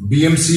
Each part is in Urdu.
BMC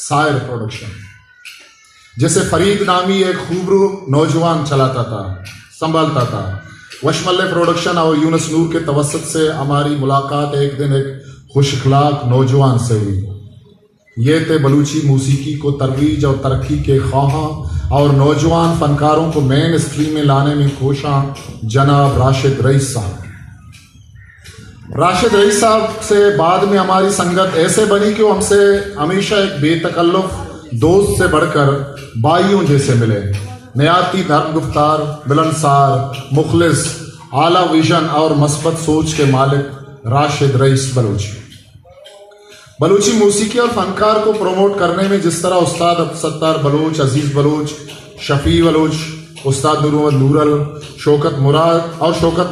سائر پروڈکشن، جسے فرید نامی ایک خوبرو نوجوان چلاتا تھا، سنبھالتا تھا۔ وشملے پروڈکشن اور یونس نور کے توسط سے ہماری ملاقات ایک دن ایک خوش اخلاق نوجوان سے ہوئی۔ یہ تھے بلوچی موسیقی کو ترویج اور ترقی کے خواہاں اور نوجوان فنکاروں کو مین اسٹریم میں لانے میں کوشاں جناب راشد رئیس صاحب۔ راشد رئیس صاحب سے بعد میں ہماری سنگت ایسے بنی کہ وہ ہم سے ہمیشہ ایک بے تکلف دوست سے بڑھ کر بھائیوں جیسے ملے۔ نیاتی نرم گفتار، ملنسار، مخلص، اعلیٰ ویژن اور مثبت سوچ کے مالک راشد رئیس بلوچی موسیقی اور فنکار کو پروموٹ کرنے میں جس طرح استاد عبدالستار بلوچ، عزیز بلوچ، شفیع بلوچ، استاد نور محمد نورل، شوکت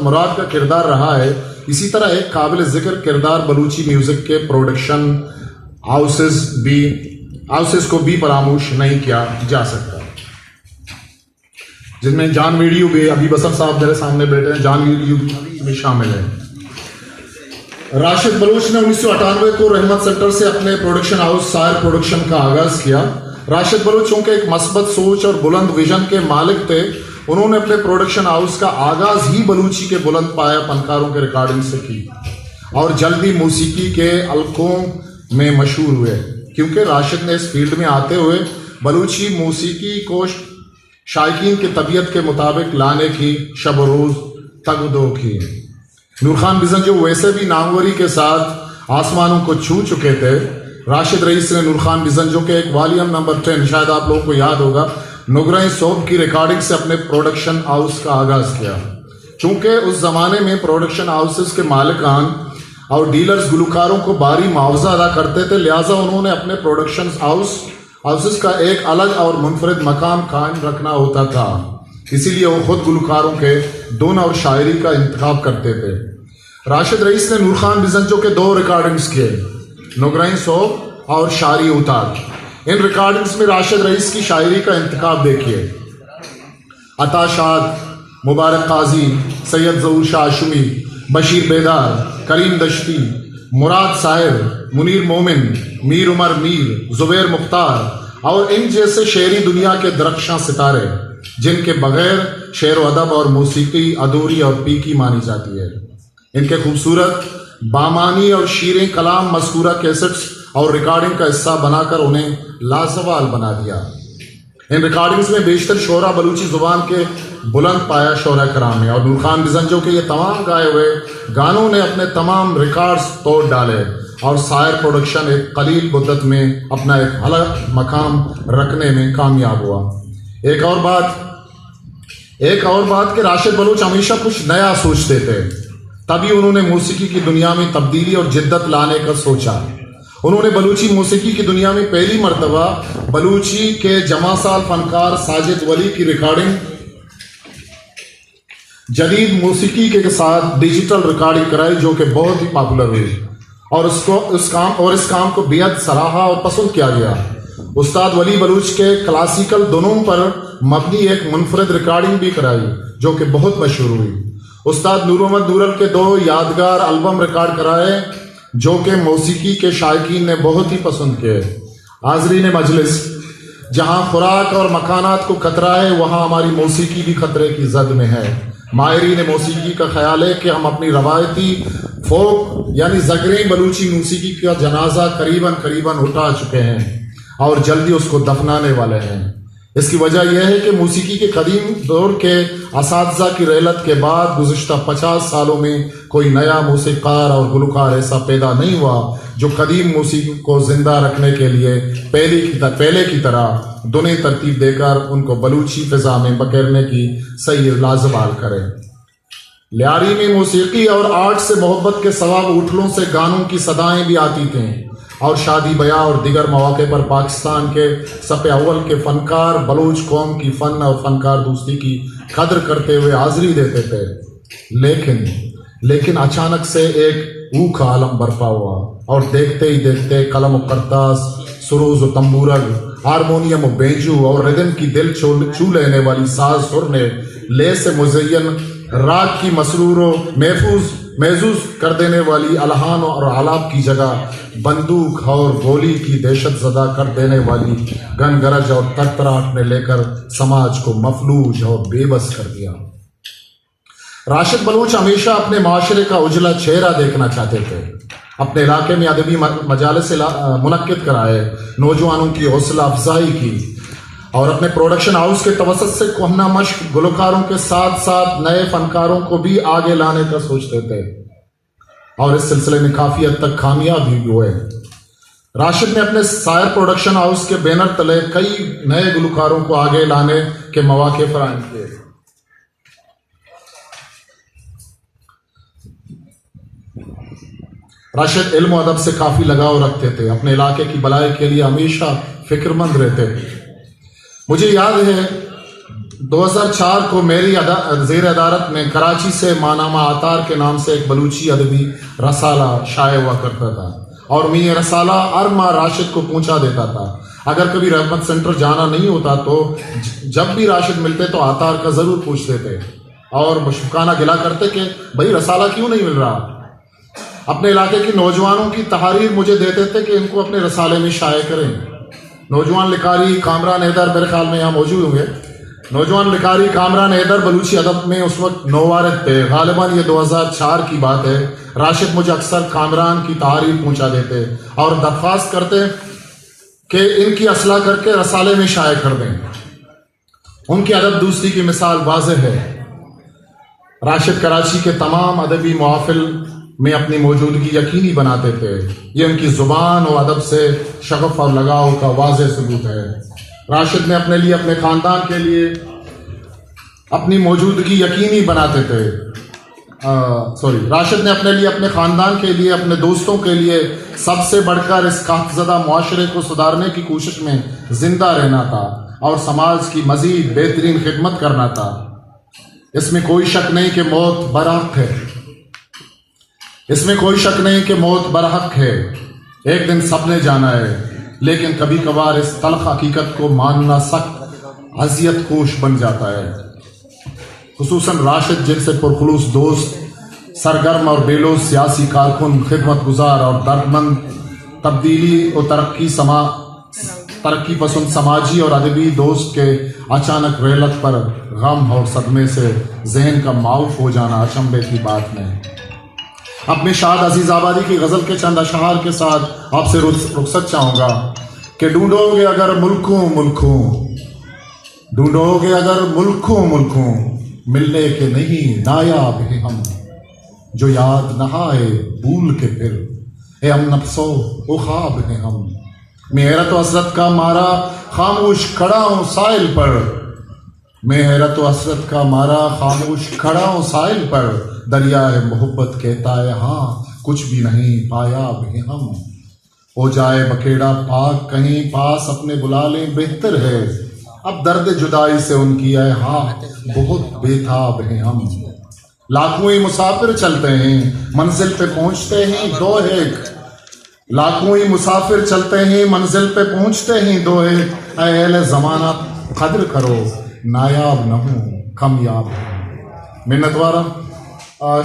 مراد کا کردار رہا ہے، اسی طرح ایک قابل ذکر کردار بلوچی میوزک کے پروڈکشن ہاؤسز کو بھی فراموش نہیں کیا جا سکتا، جن میں جان ویڈیو بھی، ابھی بسر صاحب میرے سامنے بیٹھے ہیں، جان ویڈیو بھی شامل ہے۔ راشد بلوچ نے 1998 کو رحمت سینٹر سے اپنے پروڈکشن ہاؤس سائر پروڈکشن کا آغاز کیا۔ راشد بلوچ چونکہ ایک مثبت سوچ اور بلند ویژن کے مالک تھے، انہوں نے اپنے پروڈکشن ہاؤس کا آغاز ہی بلوچی کے بلند پایہ فنکاروں کے ریکارڈنگ سے کی اور جلدی موسیقی کے حلقوں میں مشہور ہوئے، کیونکہ راشد نے اس فیلڈ میں آتے ہوئے بلوچی موسیقی کو شائقین کی طبیعت کے مطابق لانے کی شب و روز تگ و دو کی۔ نور خان بزن جو ویسے بھی ناموری کے ساتھ آسمانوں کو چھو چکے تھے، راشد رئیس نے نور خان بزن جو کہ ایک والیوم نمبر 10 شاید آپ لوگوں کو یاد ہوگا، نگرائیں صوب کی ریکارڈنگ سے اپنے پروڈکشن ہاؤس کا آغاز کیا۔ چونکہ اس زمانے میں پروڈکشن ہاؤسز کے مالکان اور ڈیلرز گلوکاروں کو بھاری معاوضہ ادا کرتے تھے، لہٰذا انہوں نے اپنے پروڈکشن ہاؤسز کا ایک الگ اور منفرد مقام قائم رکھنا ہوتا تھا، اسی لیے وہ خود گلوکاروں کے دون اور شاعری کا انتخاب کرتے تھے۔ راشد رئیس نے نور خان بزنجو کے 2 ریکارڈنگز کیے، نگرائیں صوب اور شاعری اتار۔ ان ریکارڈنگز میں راشد رئیس کی شاعری کا انتخاب دیکھیے: عطا شاد، مبارک قاضی، سید ظہور شاہ ہاشمی، بشیر بیدار، کریم دشتی، مراد صاحب، منیر مومن، میر عمر میر، زبیر مختار اور ان جیسے شعری دنیا کے درخشاں ستارے، جن کے بغیر شعر و ادب اور موسیقی ادھوری اور پیکی مانی جاتی ہے۔ ان کے خوبصورت بامانی اور شیریں کلام مذکورہ کیسٹس اور ریکارڈنگ کا حصہ بنا کر انہیں لازوال بنا دیا۔ ان ریکارڈنگز میں بیشتر شعراء بلوچی زبان کے بلند پایہ شعراء کرام ہیں، اور نور خان بزنجو کے یہ تمام گائے ہوئے گانوں نے اپنے تمام ریکارڈز توڑ ڈالے اور سائر پروڈکشن ایک قلیل مدت میں اپنا ایک الگ مقام رکھنے میں کامیاب ہوا۔ ایک اور بات کہ راشد بلوچ ہمیشہ کچھ نیا سوچتے تھے، تبھی انہوں نے موسیقی کی دنیا میں تبدیلی اور جدت لانے کا سوچا۔ انہوں نے بلوچی موسیقی کی دنیا میں پہلی مرتبہ بلوچی کے جمع سال فنکار ساجد ولی کی ریکارڈنگ جدید موسیقی کے ساتھ ڈیجیٹل ریکارڈنگ کرائی، جو کہ بہت ہی پاپولر ہوئی اور اس کام کو بےحد سراہا اور پسند کیا گیا۔ استاد ولی بلوچ کے کلاسیکل دھنوں پر مبنی ایک منفرد ریکارڈنگ بھی کرائی، جو کہ بہت مشہور ہوئی۔ استاد نور محمد نورل کے 2 یادگار البم ریکارڈ کرائے، جو کہ موسیقی کے شائقین نے بہت ہی پسند کیے۔ حاضرین مجلس، جہاں خوراک اور مکانات کو خطرہ ہے، وہاں ہماری موسیقی بھی خطرے کی زد میں ہے۔ ماہرین موسیقی کا خیال ہے کہ ہم اپنی روایتی فوک یعنی زگریں بلوچی موسیقی کا جنازہ قریباً اٹھا چکے ہیں اور جلدی اس کو دفنانے والے ہیں۔ اس کی وجہ یہ ہے کہ موسیقی کے قدیم دور کے اساتذہ کی رحلت کے بعد گزشتہ 50 سالوں میں کوئی نیا موسیقار اور گلوکار ایسا پیدا نہیں ہوا جو قدیم موسیقی کو زندہ رکھنے کے لیے پہلے کی طرح دنیں ترتیب دے کر ان کو بلوچی فضا میں بکھیرنے کی صحیح لازوال کرے۔ لیاری میں موسیقی اور آرٹ سے محبت کے سوا اٹھلوں سے گانوں کی صدائیں بھی آتی تھیں، اور شادی بیاہ اور دیگر مواقع پر پاکستان کے صف اول کے فنکار بلوچ قوم کی فن اور فنکار دوستی کی قدر کرتے ہوئے حاضری دیتے تھے۔ لیکن اچانک سے ایک اوکھ عالم برپا ہوا، اور دیکھتے ہی دیکھتے قلم و کرتاس، سروز و تمبورگ، ہارمونیم و بینجو اور ردم کی دل چھو لینے والی ساز سر نے لے سے مزین راگ کی مسرور و محفوظ محظوظ کر دینے والی الحان اور آلات کی جگہ بندوق اور گولی کی دہشت زدہ کر دینے والی گن گرج اور تڑتڑاہٹ نے لے کر سماج کو مفلوج اور بے بس کر دیا۔ راشد بلوچ ہمیشہ اپنے معاشرے کا اجلا چہرہ دیکھنا چاہتے تھے۔ اپنے علاقے میں ادبی مجالس منعقد کرائے، نوجوانوں کی حوصلہ افزائی کی اور اپنے پروڈکشن ہاؤس کے توسط سے کہنہ مشق گلوکاروں کے ساتھ ساتھ نئے فنکاروں کو بھی آگے لانے کا سوچتے تھے، اور اس سلسلے میں کافی حد تک کامیاب بھی ہوئے۔ راشد نے اپنے سائر پروڈکشن ہاؤس کے بینر تلے کئی نئے گلوکاروں کو آگے لانے کے مواقع فراہم کیے۔ راشد علم و ادب سے کافی لگاؤ رکھتے تھے، اپنے علاقے کی بھلائی کے لیے ہمیشہ فکر مند رہتے تھے۔ مجھے یاد ہے 2004 کو میری زیر ادارت میں کراچی سے مانامہ آتار کے نام سے ایک بلوچی ادبی رسالہ شائع ہوا کرتا تھا، اور میں یہ رسالہ ہر ماہ راشد کو پہنچا دیتا تھا۔ اگر کبھی رحمت سینٹر جانا نہیں ہوتا تو جب بھی راشد ملتے تو آتار کا ضرور پوچھتے تھے اور مشفقانہ گلا کرتے کہ بھائی رسالہ کیوں نہیں مل رہا۔ اپنے علاقے کے نوجوانوں کی تحریر مجھے دیتے تھے کہ ان کو اپنے رسالے میں شائع کریں۔ نوجوان لکھاری کامران حیدر، میرے خیال میں یہاں موجود ہوں گے، نوجوان لکھاری کامران حیدر بلوچی ادب میں اس وقت نووارد تھے، غالباً یہ 2004 کی بات ہے۔ راشد مجھے اکثر کامران کی تحریر پہنچا دیتے اور درخواست کرتے کہ ان کی اصلاح کر کے رسالے میں شائع کر دیں۔ ان کی ادب دوستی کی مثال واضح ہے۔ راشد کراچی کے تمام ادبی محافل میں اپنی موجودگی یقینی بناتے تھے، یہ ان کی زبان و ادب سے شغف اور لگاؤ کا واضح ثبوت ہے۔ راشد نے اپنے لیے، اپنے خاندان کے لیے اپنی موجودگی یقینی بناتے تھے۔ راشد نے اپنے لیے، اپنے خاندان کے لیے، اپنے دوستوں کے لیے سب سے بڑھ کر اس قحط زدہ معاشرے کو سدھارنے کی کوشش میں زندہ رہنا تھا اور سماج کی مزید بہترین خدمت کرنا تھا۔ اس میں کوئی شک نہیں کہ موت برحق ہے، اس میں کوئی شک نہیں کہ موت برحق ہے، ایک دن سب نے جانا ہے، لیکن کبھی کبھار اس تلخ حقیقت کو ماننا سخت اذیت کوش بن جاتا ہے، خصوصاً راشد جیسے پرخلوص دوست، سرگرم اور بیلوز سیاسی کارکن، خدمت گزار اور دردمند، تبدیلی و ترقی پسند سماجی اور ادبی دوست کے اچانک رحلت پر غم اور صدمے سے ذہن کا معاف ہو جانا اچنبھے کی بات نہیں۔ اپنے شاد عزیز آبادی کی غزل کے چند اشعار کے ساتھ آپ سے رخصت چاہوں گا کہ ڈھونڈو گے اگر ملکوں ملکوں، ڈھونڈو گے اگر ملکوں ملکوں، ملنے کے نہیں نایاب ہیں ہم، جو یاد نہ آئے بھول کے پھر، اے ہم نفسو وہ خواب ہیں ہم۔ میں حیرت و حسرت کا مارا خاموش کھڑا ہوں ساحل پر، میں حیرت و حسرت کا مارا خاموش کھڑا ہوں ساحل پر، دریائے محبت کہتا ہے ہاں کچھ بھی نہیں پایا بھی ہم، ہو جائے بکیڑا پاک کہیں پاس اپنے بلا لیں بہتر ہے، اب درد جدائی سے ان کی ہے ہاں بہت بےتاب ہیں ہم۔ لاکھوں ہی مسافر چلتے ہیں منزل پہ پہنچتے ہیں دو ایک، لاکھوں ہی مسافر چلتے ہیں منزل پہ پہنچتے ہیں دو ایک، اے اہل زمانہ قدر کرو نایاب نہ ہوں کامیاب ہوں۔ منت وارا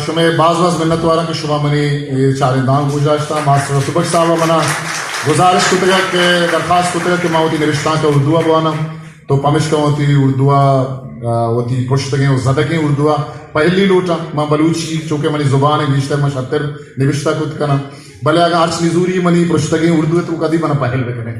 شمع باز منت وارا کے شما منی چارندان گزاشتہ ماسٹر سبک صاحب منا گزارش کتگا کہ درخواست کتگا کہ ماں ہوتی نرشتان کا اردوہ بوانا تو پمش کا ہوتی اردوہ ہوتی پشتگیں و زدگیں اردوہ پہلی لوٹا ماں بلوچی چونکہ منی زبان ہے بیشتر میں شتر نوشتہ کت کنا بلے اگر آرچ نزوری منی پشتگیں اردو ہے تو کدی بنا پہل بکنے